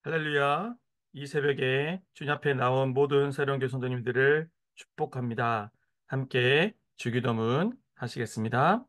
할렐루야. 이 새벽에 주님 앞에 나온 모든 새로운 교회 성도님들을 축복합니다. 함께 주기도문 하시겠습니다.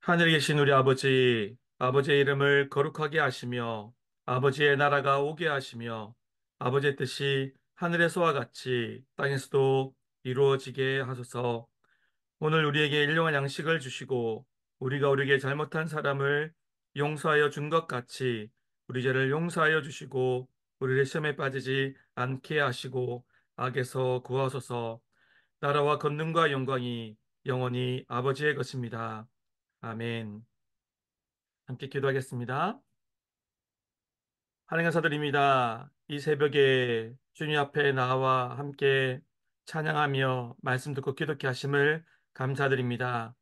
하늘에 계신 우리 아버지, 아버지의 이름을 거룩하게 하시며 아버지의 나라가 오게 하시며 아버지의 뜻이 하늘에서와 같이 땅에서도 이루어지게 하소서. 오늘 우리에게 일용할 양식을 주시고 우리가 우리에게 잘못한 사람을 용서하여 준 것 같이 우리 죄를 용서하여 주시고 우리를 시험에 빠지지 않게 하시고 악에서 구하소서. 나라와 권능과 영광이 영원히 아버지의 것입니다. 아멘. 함께 기도하겠습니다. 하나님 감사드립니다. 이 새벽에 주님 앞에 나와 함께 찬양하며 말씀 듣고 기도케 하심을 감사드립니다.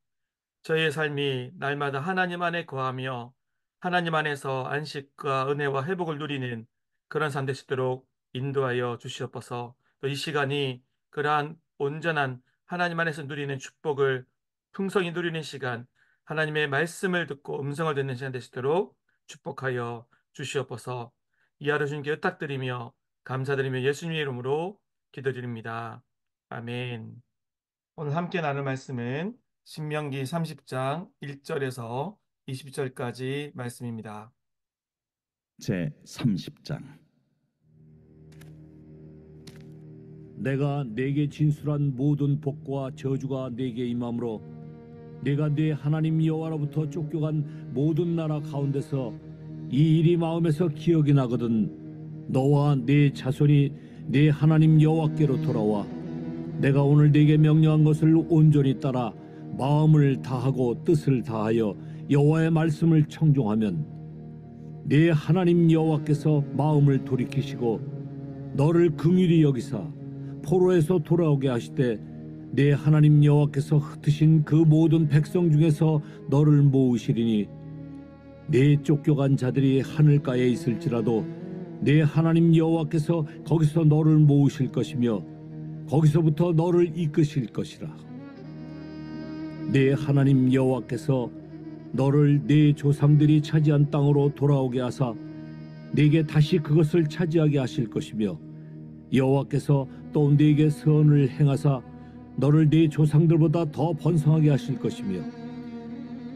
저희의 삶이 날마다 하나님 안에 거하며 하나님 안에서 안식과 은혜와 회복을 누리는 그런 삶 되시도록 인도하여 주시옵소서. 또 이 시간이 그러한 온전한 하나님 안에서 누리는 축복을 풍성히 누리는 시간, 하나님의 말씀을 듣고 음성을 듣는 시간 되시도록 축복하여 주시옵소서. 이 하루 주님께 의탁드리며 감사드리며 예수님의 이름으로 기도드립니다. 아멘. 오늘 함께 나눌 말씀은 신명기 30장 1절에서 20절까지 말씀입니다. 제 30장. 내가 네게 진술한 모든 복과 저주가 네게 임함으로 네가 네 하나님 여호와로부터 쫓겨간 모든 나라 가운데서 이 일이 마음에서 기억이 나거든 너와 네 자손이 네 하나님 여호와께로 돌아와 내가 오늘 네게 명령한 것을 온전히 따라 마음을 다하고 뜻을 다하여 여호와의 말씀을 청종하면 네 하나님 여호와께서 마음을 돌이키시고 너를 긍휼히 여기사 포로에서 돌아오게 하시되 네 하나님 여호와께서 흩으신 그 모든 백성 중에서 너를 모으시리니 네 쫓겨간 자들이 하늘가에 있을지라도 네 하나님 여호와께서 거기서 너를 모으실 것이며 거기서부터 너를 이끄실 것이라. 네 하나님 여호와께서 너를 네 조상들이 차지한 땅으로 돌아오게 하사 네게 다시 그것을 차지하게 하실 것이며 여호와께서 또 네게 선을 행하사 너를 네 조상들보다 더 번성하게 하실 것이며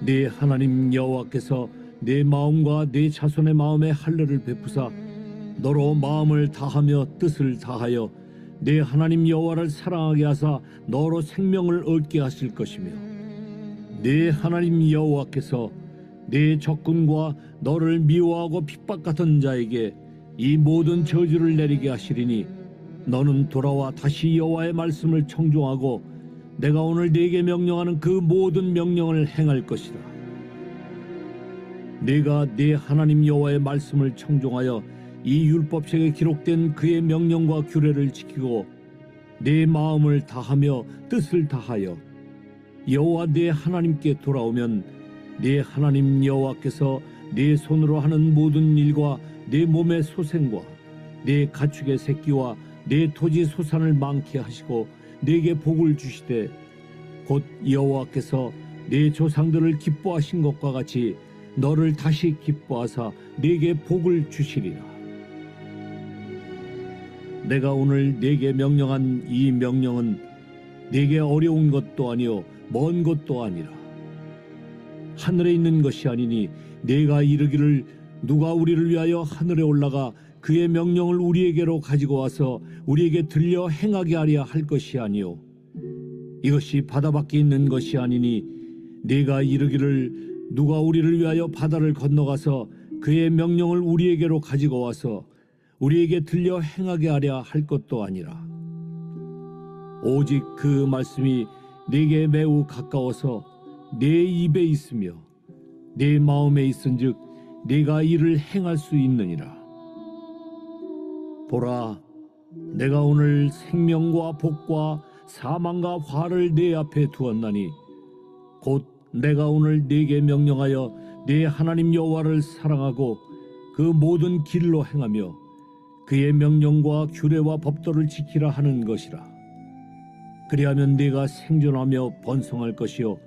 네 하나님 여호와께서 네 마음과 네 자손의 마음에 할례를 베푸사 너로 마음을 다하며 뜻을 다하여 네 하나님 여호와를 사랑하게 하사 너로 생명을 얻게 하실 것이며 네 하나님 여호와께서 네 적군과 너를 미워하고 핍박하던 자에게 이 모든 저주를 내리게 하시리니 너는 돌아와 다시 여호와의 말씀을 청종하고 내가 오늘 네게 명령하는 그 모든 명령을 행할 것이라. 네가 네 하나님 여호와의 말씀을 청종하여 이 율법책에 기록된 그의 명령과 규례를 지키고 네 마음을 다하며 뜻을 다하여 여호와 네 하나님께 돌아오면 네 하나님 여호와께서 네 손으로 하는 모든 일과 네 몸의 소생과 네 가축의 새끼와 네 토지 소산을 많게 하시고 네게 복을 주시되 곧 여호와께서 네 조상들을 기뻐하신 것과 같이 너를 다시 기뻐하사 네게 복을 주시리라. 내가 오늘 네게 명령한 이 명령은 네게 어려운 것도 아니요 먼 것도 아니라 하늘에 있는 것이 아니니 네가 이르기를 누가 우리를 위하여 하늘에 올라가 그의 명령을 우리에게로 가지고 와서 우리에게 들려 행하게 하려 할 것이 아니요 이것이 바다 밖에 있는 것이 아니니 네가 이르기를 누가 우리를 위하여 바다를 건너가서 그의 명령을 우리에게로 가지고 와서 우리에게 들려 행하게 하려 할 것도 아니라 오직 그 말씀이 네게 매우 가까워서 네 입에 있으며 네 마음에 있은즉 네가 이를 행할 수 있느니라. 보라, 내가 오늘 생명과 복과 사망과 화를 네 앞에 두었나니 곧 내가 오늘 네게 명령하여 네 하나님 여호와를 사랑하고 그 모든 길로 행하며 그의 명령과 규례와 법도를 지키라 하는 것이라. 그리하면 네가 생존하며 번성할 것이요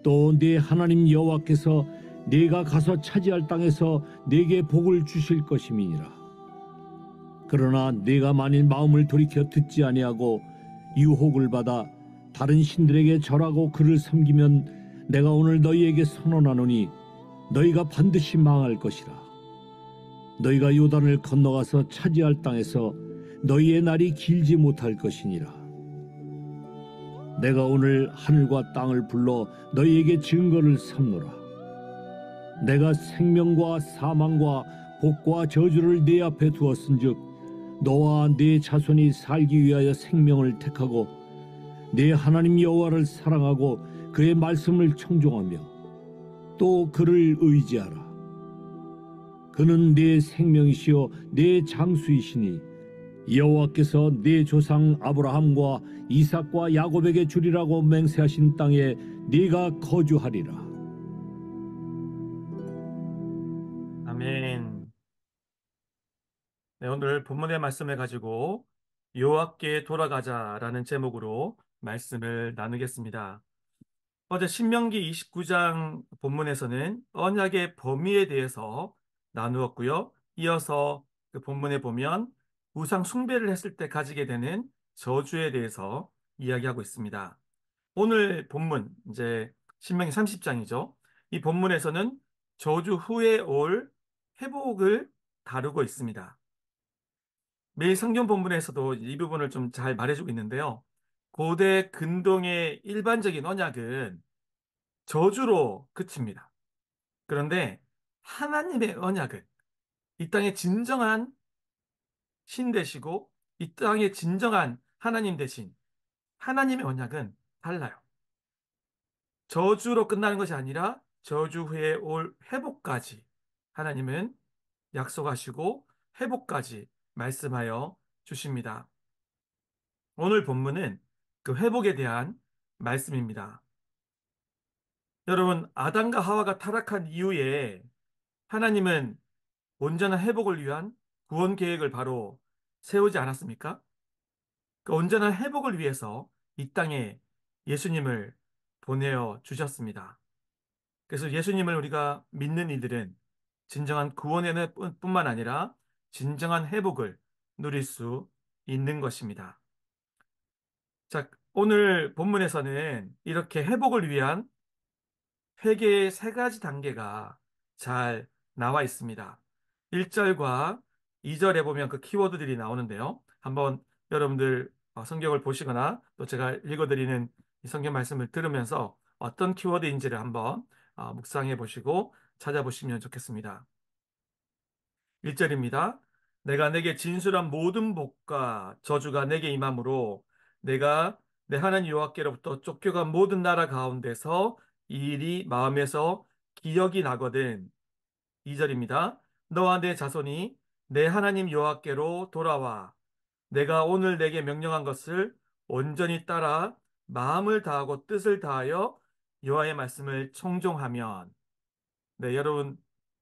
또 네 하나님 여호와께서 네가 가서 차지할 땅에서 네게 복을 주실 것임이니라. 그러나 네가 만일 마음을 돌이켜 듣지 아니하고 유혹을 받아 다른 신들에게 절하고 그를 섬기면 내가 오늘 너희에게 선언하노니 너희가 반드시 망할 것이라. 너희가 요단을 건너가서 차지할 땅에서 너희의 날이 길지 못할 것이니라. 내가 오늘 하늘과 땅을 불러 너희에게 증거를 삼노라. 내가 생명과 사망과 복과 저주를 네 앞에 두었은즉 너와 네 자손이 살기 위하여 생명을 택하고 네 하나님 여호와를 사랑하고 그의 말씀을 청종하며 또 그를 의지하라. 그는 네 생명이시요 네 장수이시니 여호와께서 네 조상 아브라함과 이삭과 야곱에게 주리라고 맹세하신 땅에 네가 거주하리라. 아멘. 네, 오늘 본문의 말씀을 가지고 여호와께 돌아가자라는 제목으로 말씀을 나누겠습니다. 어제 신명기 29장 본문에서는 언약의 범위에 대해서 나누었고요. 이어서 그 본문에 보면 우상 숭배를 했을 때 가지게 되는 저주에 대해서 이야기하고 있습니다. 오늘 본문, 이제 신명기 30장이죠. 이 본문에서는 저주 후에 올 회복을 다루고 있습니다. 매일 성경 본문에서도 이 부분을 좀 잘 말해주고 있는데요. 고대 근동의 일반적인 언약은 저주로 그칩니다. 그런데 하나님의 언약은 이 땅의 진정한 신 되시고 이 땅의 진정한 하나님 되신 하나님의 언약은 달라요. 저주로 끝나는 것이 아니라 저주 후에 올 회복까지 하나님은 약속하시고 회복까지 말씀하여 주십니다. 오늘 본문은 그 회복에 대한 말씀입니다. 여러분, 아담과 하와가 타락한 이후에 하나님은 온전한 회복을 위한 구원 계획을 바로 세우지 않았습니까? 그 온전한 회복을 위해서 이 땅에 예수님을 보내어 주셨습니다. 그래서 예수님을 우리가 믿는 이들은 진정한 구원의 뿐만 아니라 진정한 회복을 누릴 수 있는 것입니다. 자, 오늘 본문에서는 이렇게 회복을 위한 회개의 세 가지 단계가 잘 나와 있습니다. 1절과 2절에 보면 그 키워드들이 나오는데요. 한번 여러분들 성경을 보시거나 또 제가 읽어드리는 이 성경 말씀을 들으면서 어떤 키워드인지를 한번 묵상해 보시고 찾아보시면 좋겠습니다. 1절입니다. 내가 내게 진술한 모든 복과 저주가 내게 임함으로 내가 내 하나님 여호와께로부터 쫓겨간 모든 나라 가운데서 이 일이 마음에서 기억이 나거든. 2절입니다. 너와 내 자손이 내 하나님 여호와께로 돌아와 내가 오늘 내게 명령한 것을 온전히 따라 마음을 다하고 뜻을 다하여 여호와의 말씀을 청종하면. 네, 여러분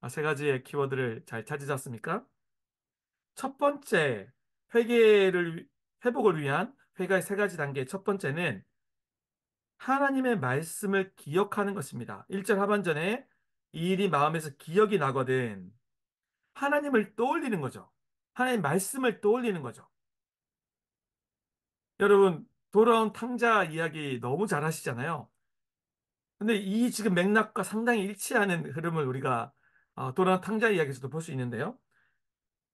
세 가지의 키워드를 잘 찾으셨습니까? 첫 번째, 회개를, 회복을 위한 회개의 세 가지 단계 첫 번째는 하나님의 말씀을 기억하는 것입니다. 1절 하반전에 이 일이 마음에서 기억이 나거든. 하나님을 떠올리는 거죠. 하나님 말씀을 떠올리는 거죠. 여러분, 돌아온 탕자 이야기 너무 잘 하시잖아요. 근데 이 지금 맥락과 상당히 일치하는 흐름을 우리가 돌아온 탕자 이야기에서도 볼 수 있는데요.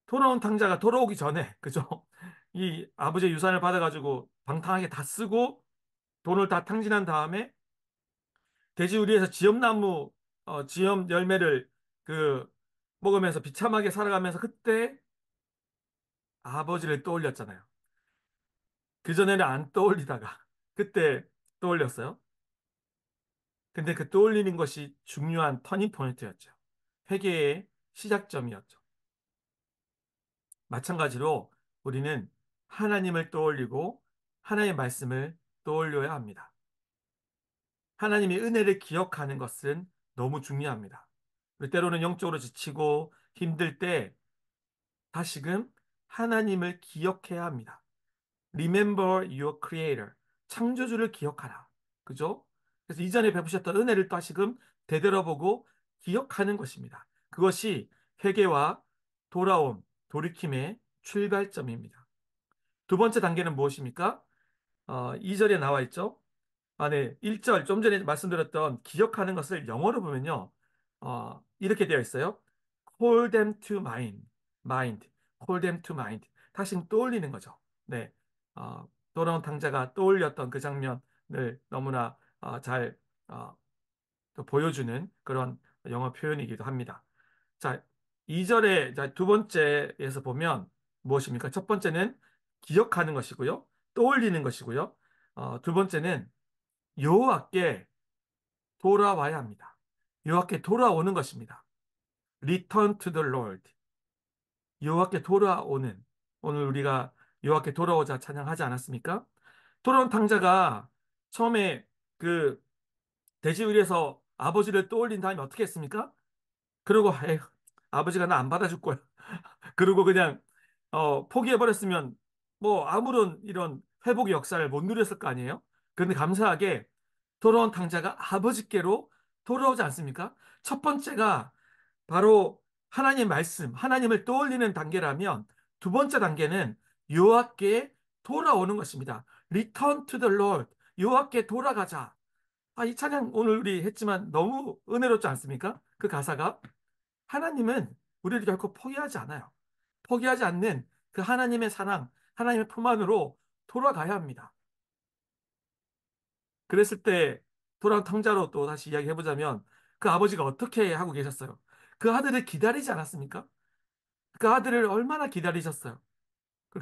돌아온 탕자가 돌아오기 전에, 그죠? 이 아버지의 유산을 받아가지고 방탕하게 다 쓰고 돈을 다 탕진한 다음에 돼지우리에서 지엄나무, 지엄 열매를 그 먹으면서 비참하게 살아가면서 그때 아버지를 떠올렸잖아요. 그전에는 안 떠올리다가 그때 떠올렸어요. 근데 그 떠올리는 것이 중요한 터닝 포인트였죠. 회개의 시작점이었죠. 마찬가지로 우리는 하나님을 떠올리고 하나님의 말씀을 떠올려야 합니다. 하나님의 은혜를 기억하는 것은 너무 중요합니다. 우리 때로는 영적으로 지치고 힘들 때 다시금 하나님을 기억해야 합니다. Remember your creator. 창조주를 기억하라. 그죠? 그래서 이전에 베푸셨던 은혜를 다시금 되돌아보고 기억하는 것입니다. 그것이 회개와 돌아옴, 돌이킴의 출발점입니다. 두 번째 단계는 무엇입니까? 2절에 나와 있죠. 네. 1절, 좀 전에 말씀드렸던 기억하는 것을 영어로 보면요. 이렇게 되어 있어요. Call them to mind. mind. Call them to mind. 다시 떠올리는 거죠. 네. 돌아온 탕자가 떠올렸던 그 장면을 너무나 잘 어, 또 보여주는 그런 영어 표현이기도 합니다. 자, 2절에 두 번째에서 보면 무엇입니까? 첫 번째는 기억하는 것이고요. 떠올리는 것이고요. 두 번째는 여호와께 돌아와야 합니다. 여호와께 돌아오는 것입니다. Return to the Lord. 여호와께 돌아오는. 오늘 우리가 여호와께 돌아오자 찬양하지 않았습니까? 돌아온 탕자가 처음에 그 돼지 위에서 아버지를 떠올린 다음에 어떻게 했습니까? 그러고 에휴, 아버지가 나 안 받아줄 거야. 그리고 그냥 포기해버렸으면 뭐 아무런 이런 회복의 역사를 못 누렸을 거 아니에요? 그런데 감사하게 돌아온 탕자가 아버지께로 돌아오지 않습니까? 첫 번째가 바로 하나님 말씀, 하나님을 떠올리는 단계라면 두 번째 단계는 여호와께 돌아오는 것입니다. Return to the Lord. 여호와께 돌아가자. 이 찬양 오늘 우리 했지만 너무 은혜롭지 않습니까? 그 가사가 하나님은 우리를 결코 포기하지 않아요. 포기하지 않는 그 하나님의 사랑, 하나님의 품 안으로 돌아가야 합니다. 그랬을 때 돌아온 탕자로 또 다시 이야기해보자면 그 아버지가 어떻게 하고 계셨어요? 그 아들을 기다리지 않았습니까? 그 아들을 얼마나 기다리셨어요?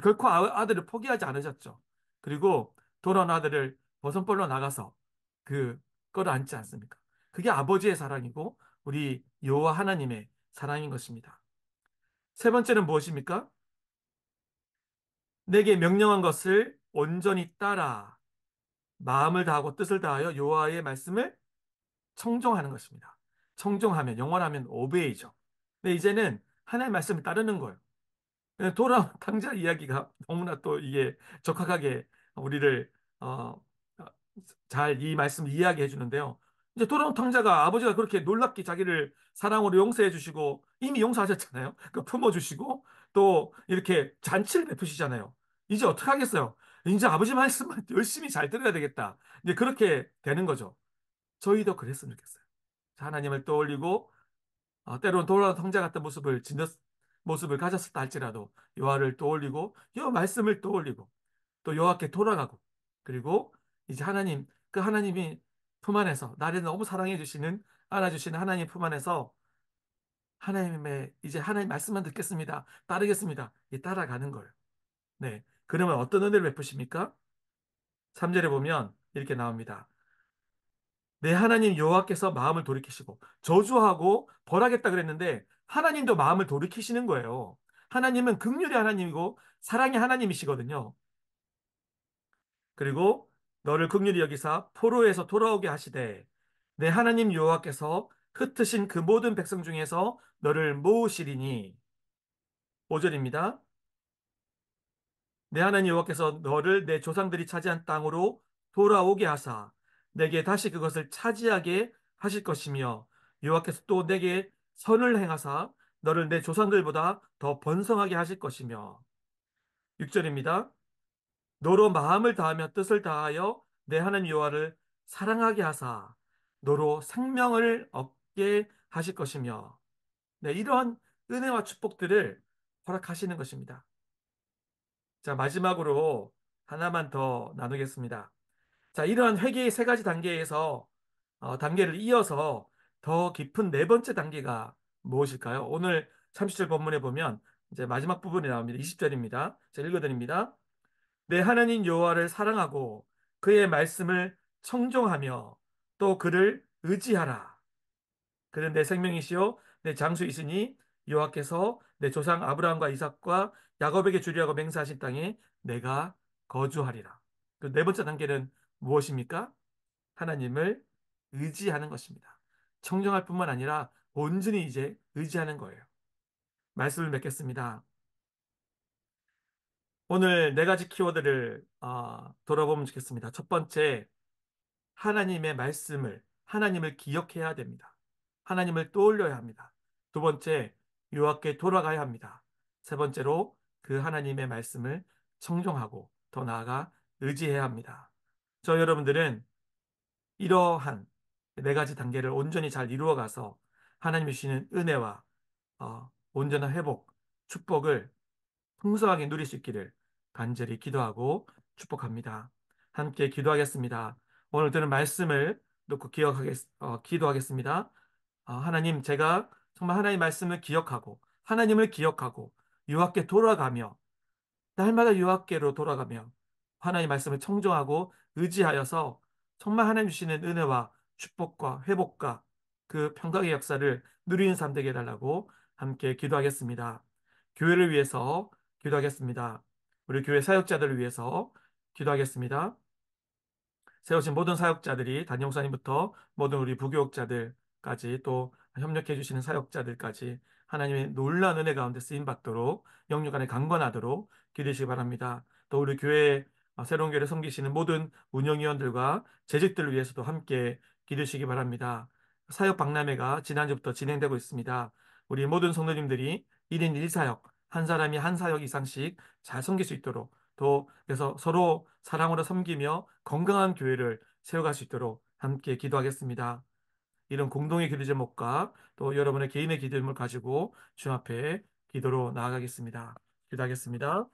결코 아들을 포기하지 않으셨죠. 그리고 돌아온 아들을 버선벌로 나가서 그 끌어안지 않습니까? 그게 아버지의 사랑이고 우리 여호와 하나님의 사랑인 것입니다. 세 번째는 무엇입니까? 내게 명령한 것을 온전히 따라 마음을 다하고 뜻을 다하여 여호와의 말씀을 청종하는 것입니다. 청종하면 영원하면 오베이죠. 근데 이제는 하나님의 말씀을 따르는 거예요. 돌아온 탕자 이야기가 너무나 또 이게 적확하게 우리를 어, 잘 이 말씀을 이야기해 주는데요. 이제 돌아온 탕자가 아버지가 그렇게 놀랍게 자기를 사랑으로 용서해 주시고 이미 용서하셨잖아요. 그 품어 주시고 또 이렇게 잔치를 베푸시잖아요. 이제 어떻게 하겠어요? 이제 아버지 말씀을 열심히 잘 들어야 되겠다. 이제 그렇게 되는 거죠. 저희도 그랬으면 좋겠어요. 하나님을 떠올리고 때로는 돌아온 탕자 같은 모습을 가졌었다 할지라도 여호와를 떠올리고 여호와 말씀을 떠올리고 또 여호와께 돌아가고 그리고 이제 그 하나님이 품 안에서 나를 너무 사랑해 주시는 안아주시는 하나님 품 안에서 하나님의 이제 하나님 말씀만 듣겠습니다. 따르겠습니다. 이 따라가는 걸. 네. 그러면 어떤 은혜를 베푸십니까? 3절에 보면 이렇게 나옵니다. 내 하나님 여호와께서 마음을 돌이키시고 저주하고 벌하겠다 그랬는데 하나님도 마음을 돌이키시는 거예요. 하나님은 긍휼의 하나님이고 사랑의 하나님이시거든요. 그리고 너를 긍휼히 여기사 포로에서 돌아오게 하시되 내 하나님 여호와께서 흩으신 그 모든 백성 중에서 너를 모으시리니 5절입니다. 내 하나님 여호와께서 너를 내 조상들이 차지한 땅으로 돌아오게 하사 내게 다시 그것을 차지하게 하실 것이며 여호와께서 또 내게 선을 행하사 너를 내 조상들보다 더 번성하게 하실 것이며 6절입니다. 너로 마음을 다하며 뜻을 다하여 내 하나님 여호와를 사랑하게 하사 너로 생명을 얻게 하실 것이며 네, 이러한 은혜와 축복들을 허락하시는 것입니다. 자, 마지막으로 하나만 더 나누겠습니다. 자, 이러한 회개의 세 가지 단계에서 단계를 이어서 더 깊은 네 번째 단계가 무엇일까요? 오늘 30절 본문에 보면 이제 마지막 부분이 나옵니다. 20절입니다. 자, 읽어드립니다. 내 하나님 여호와를 사랑하고 그의 말씀을 청종하며 또 그를 의지하라. 그는 내 생명이시요 내 장수이시니 여호와께서 내 조상 아브라함과 이삭과 야곱에게 주리라고 맹세하신 땅에 내가 거주하리라. 그 네 번째 단계는 무엇입니까? 하나님을 의지하는 것입니다. 청정할 뿐만 아니라 온전히 이제 의지하는 거예요. 말씀을 맺겠습니다. 오늘 네 가지 키워드를 돌아보면 좋겠습니다. 첫 번째, 하나님을 기억해야 됩니다. 하나님을 떠올려야 합니다. 두 번째, 여호와께 돌아가야 합니다. 세 번째로, 그 하나님의 말씀을 청종하고 더 나아가 의지해야 합니다. 저 여러분들은 이러한 네 가지 단계를 온전히 잘 이루어가서 하나님이 주시는 은혜와 온전한 회복, 축복을 풍성하게 누릴 수 있기를 간절히 기도하고 축복합니다. 함께 기도하겠습니다. 오늘 들은 말씀을 놓고 기도하겠습니다. 하나님, 제가 정말 하나님의 말씀을 기억하고 하나님을 기억하고 유학께 돌아가며 날마다 유학계로 돌아가며 하나님의 말씀을 청정하고 의지하여서 정말 하나님 주시는 은혜와 축복과 회복과 그 평강의 역사를 누리는 삶 되게 해달라고 함께 기도하겠습니다. 교회를 위해서 기도하겠습니다. 우리 교회 사역자들을 위해서 기도하겠습니다. 세우신 모든 사역자들이 단용사님부터 모든 우리 부교육자들까지 또 협력해 주시는 사역자들까지 하나님의 놀라운 은혜 가운데 쓰임 받도록 영육 안에 강건하도록 기도하시기 바랍니다. 또 우리 교회 새로운 교회를 섬기시는 모든 운영위원들과 재직들을 위해서도 함께 기도하시기 바랍니다. 사역 박람회가 지난주부터 진행되고 있습니다. 우리 모든 성도님들이 1인 1사역, 한 사람이 한 사역 이상씩 잘 섬길 수 있도록 또 그래서 서로 사랑으로 섬기며 건강한 교회를 세워갈 수 있도록 함께 기도하겠습니다. 이런 공동의 기도 제목과 또 여러분의 개인의 기도 제목을 가지고 주 앞에 기도로 나아가겠습니다. 기도하겠습니다.